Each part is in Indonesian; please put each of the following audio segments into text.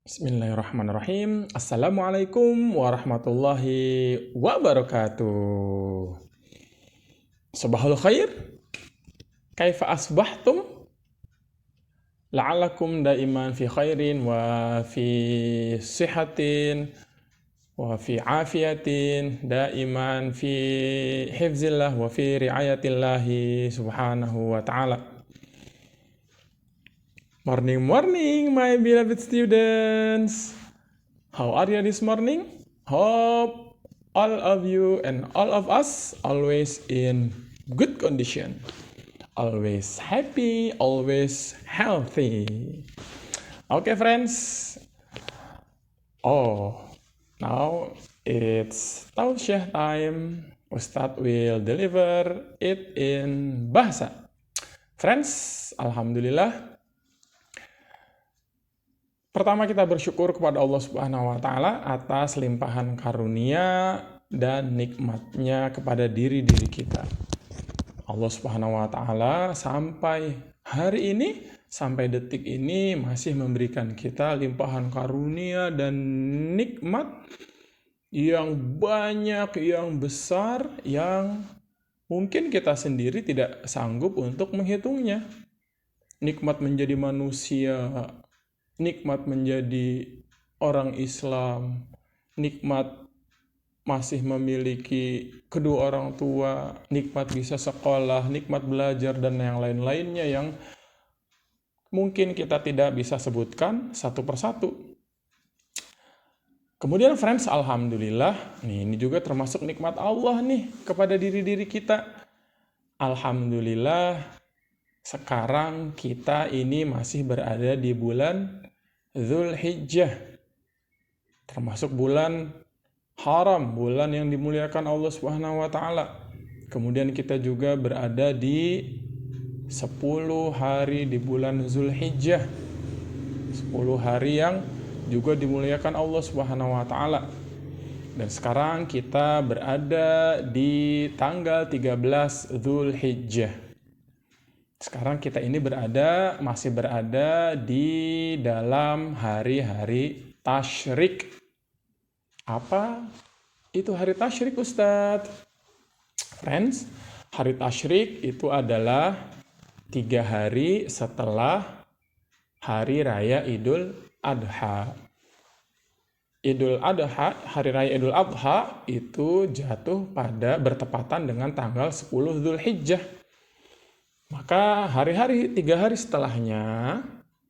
Bismillahirrahmanirrahim. Assalamualaikum warahmatullahi wabarakatuh. Sabahul khair. Kaifa asbahtum? La'alakum daiman fi khairin wa fi sihatin wa fi afiyatin daiman fi hifzillah wa fi riayatillahi subhanahu wa ta'ala. Morning, morning, my beloved students. How are you this morning? Hope all of you and all of us always in good condition. Always happy, always healthy. Okay, friends. Now it's Tausiah time. Ustadz will deliver it in bahasa. Friends, alhamdulillah. Pertama kita bersyukur kepada Allah Subhanahu wa Ta'ala atas limpahan karunia dan nikmatnya kepada diri-diri kita. Allah Subhanahu wa Ta'ala sampai hari ini, sampai detik ini masih memberikan kita limpahan karunia dan nikmat yang banyak, yang besar, yang mungkin kita sendiri tidak sanggup untuk menghitungnya. Nikmat menjadi manusia, nikmat menjadi orang Islam, nikmat masih memiliki kedua orang tua, nikmat bisa sekolah, nikmat belajar, dan yang lain-lainnya yang mungkin kita tidak bisa sebutkan satu persatu. Kemudian friends, alhamdulillah, ini juga termasuk nikmat Allah nih kepada diri-diri kita. Alhamdulillah, sekarang kita ini masih berada di bulan Dzulhijjah, termasuk bulan haram, bulan yang dimuliakan Allah Subhanahu wa Ta'ala. Kemudian kita juga berada di 10 hari di bulan Dzulhijjah, 10 hari yang juga dimuliakan Allah Subhanahu wa Ta'ala. Dan sekarang kita berada di tanggal 13 Dzulhijjah. Sekarang kita ini masih berada di dalam hari-hari tasyrik. Apa itu hari tasyrik, Ustadz? Friends, hari tasyrik itu adalah 3 hari setelah hari raya Idul Adha. Idul Adha, hari raya Idul Adha itu jatuh bertepatan dengan tanggal 10 Dzulhijjah. Maka 3 hari setelahnya,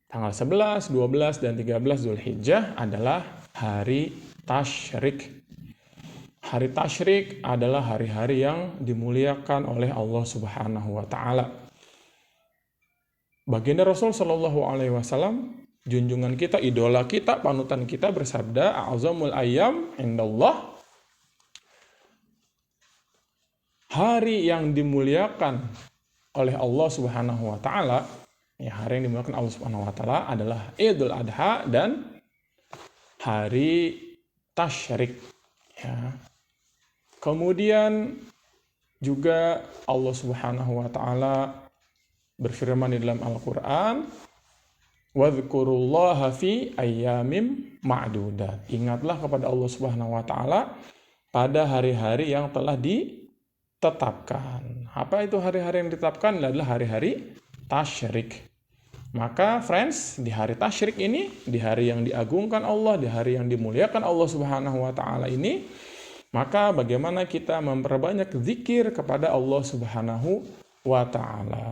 tanggal 11, 12, dan 13 Dzulhijjah adalah hari tasyrik. Hari tasyrik adalah hari-hari yang dimuliakan oleh Allah Subhanahu wa Ta'ala. Baginda Rasul Shallallahu Alaihi Wasallam, junjungan kita, idola kita, panutan kita bersabda, "A'zamul ayyam indallah." Hari yang dimuliakan oleh Allah Subhanahu wa Ta'ala, hari yang dimuliakan Allah Subhanahu wa Ta'ala adalah Idul Adha dan hari tasyrik. Kemudian juga Allah Subhanahu wa Ta'ala berfirman di dalam Al-Qur'an, "Wadhkurullaha fi ayyamim ma'dudat." Ingatlah kepada Allah Subhanahu wa Ta'ala pada hari-hari yang telah ditetapkan. Apa itu hari-hari yang ditetapkan? Adalah hari-hari tasyrik. Maka friends, di hari tasyrik ini, di hari yang diagungkan Allah, di hari yang dimuliakan Allah Subhanahu wa Ta'ala ini, maka bagaimana kita memperbanyak zikir kepada Allah Subhanahu wa Ta'ala.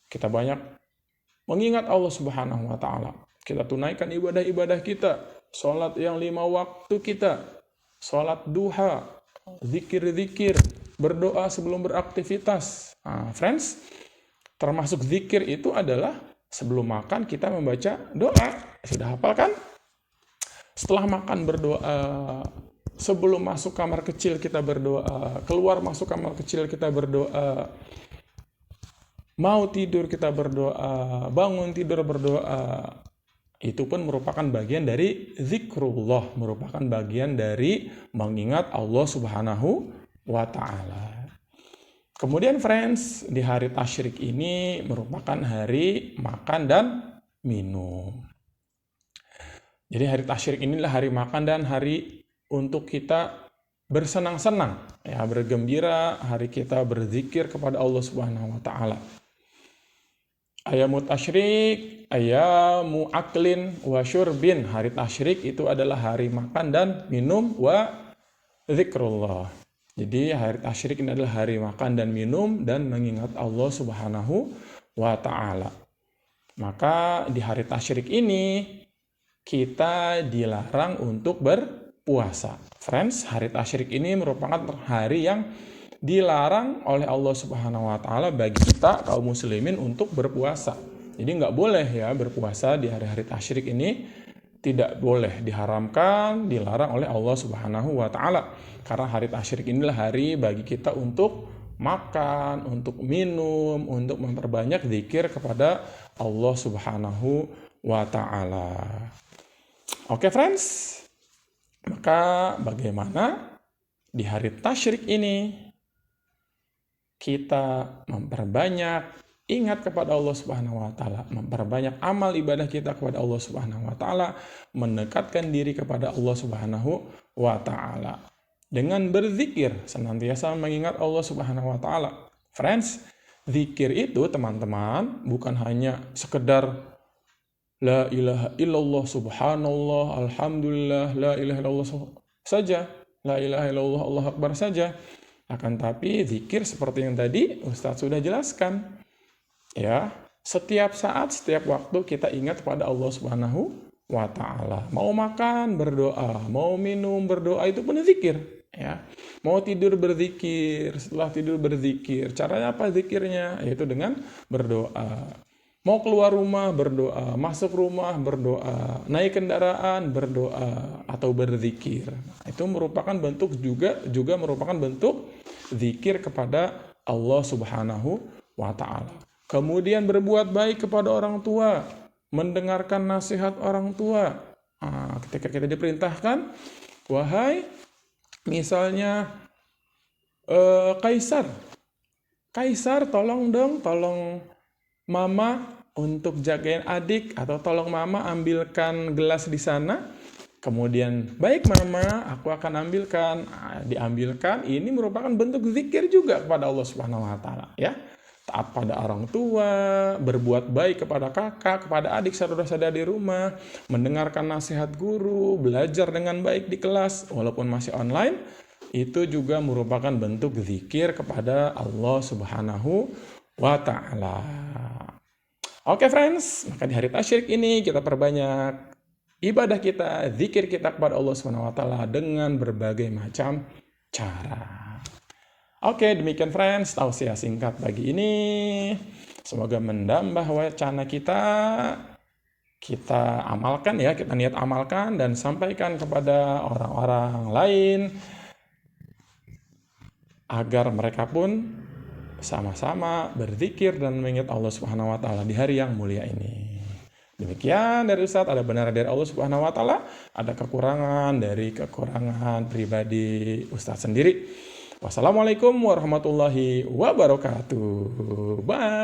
Kita banyak mengingat Allah Subhanahu wa Ta'ala. Kita tunaikan ibadah-ibadah kita, sholat yang 5 waktu kita, sholat duha, zikir-zikir, berdoa sebelum beraktivitas. Friends, termasuk zikir itu adalah sebelum makan kita membaca doa. Sudah hafal kan? Setelah makan berdoa, sebelum masuk kamar kecil kita berdoa, keluar masuk kamar kecil kita berdoa, mau tidur kita berdoa, bangun tidur berdoa. Itu pun merupakan bagian dari zikrullah, merupakan bagian dari mengingat Allah Subhanahu wa Ta'ala. Kemudian friends, di hari tasyrik ini merupakan hari makan dan minum. Jadi hari tasyrik inilah hari makan dan hari untuk kita bersenang-senang, ya, bergembira, hari kita berzikir kepada Allah Subhanahu wa taala. Ayamu tasyrik, ayamu aklin wa syurbin. Hari tasyrik itu adalah hari makan dan minum wa zikrullah. Jadi hari tasyrik ini adalah hari makan dan minum dan mengingat Allah Subhanahu wa taala. Maka di hari tasyrik ini kita dilarang untuk berpuasa. Friends, hari tasyrik ini merupakan hari yang dilarang oleh Allah Subhanahu wa taala bagi kita kaum muslimin untuk berpuasa. Jadi nggak boleh ya berpuasa di hari-hari tasyrik ini, tidak boleh, diharamkan, dilarang oleh Allah Subhanahu wa taala. Karena hari tasyrik inilah hari bagi kita untuk makan, untuk minum, untuk memperbanyak zikir kepada Allah Subhanahu wa taala. Oke, friends. Maka bagaimana di hari tasyrik ini kita memperbanyak ingat kepada Allah Subhanahu wa taala, memperbanyak amal ibadah kita kepada Allah Subhanahu wa taala, mendekatkan diri kepada Allah Subhanahu wa taala dengan berzikir, senantiasa mengingat Allah Subhanahu wa taala. Friends, zikir itu teman-teman bukan hanya sekedar la ilaha illallah subhanallah alhamdulillah la ilaha illallah saja, la ilaha illallah Allahu akbar saja. Akan tapi zikir seperti yang tadi Ustadz sudah jelaskan, ya, setiap saat, setiap waktu kita ingat kepada Allah Subhanahu wa taala. Mau makan berdoa, mau minum berdoa, itu pun zikir, ya. Mau tidur berzikir, setelah tidur berzikir. Caranya apa zikirnya? Yaitu dengan berdoa. Mau keluar rumah berdoa, masuk rumah berdoa, naik kendaraan berdoa atau berzikir. Itu merupakan bentuk juga merupakan bentuk zikir kepada Allah Subhanahu wa taala. Kemudian berbuat baik kepada orang tua, mendengarkan nasihat orang tua. Ketika kita diperintahkan, wahai misalnya Kaisar, tolong mama untuk jagain adik, atau tolong mama ambilkan gelas di sana. Kemudian, baik mama, aku akan ambilkan. Diambilkan, ini merupakan bentuk zikir juga kepada Allah Subhanahu wa taala, ya. Taat pada orang tua, berbuat baik kepada kakak, kepada adik, saudara-saudara di rumah, mendengarkan nasihat guru, belajar dengan baik di kelas walaupun masih online, itu juga merupakan bentuk zikir kepada Allah Subhanahu wa ta'ala. Oke, friends, maka di hari tasyrik ini kita perbanyak ibadah kita, zikir kita kepada Allah Subhanahu wa taala dengan berbagai macam cara. Oke, demikian friends, tausiah singkat pagi ini. Semoga menambah wacana kita amalkan, ya, kita niat amalkan dan sampaikan kepada orang-orang lain agar mereka pun sama-sama berzikir dan mengingat Allah Subhanahu wa taala di hari yang mulia ini. Demikian dari Ustadz, ada benar dari Allah Subhanahu wa taala, ada kekurangan dari kekurangan pribadi Ustadz sendiri. Wassalamualaikum warahmatullahi wabarakatuh. Bye.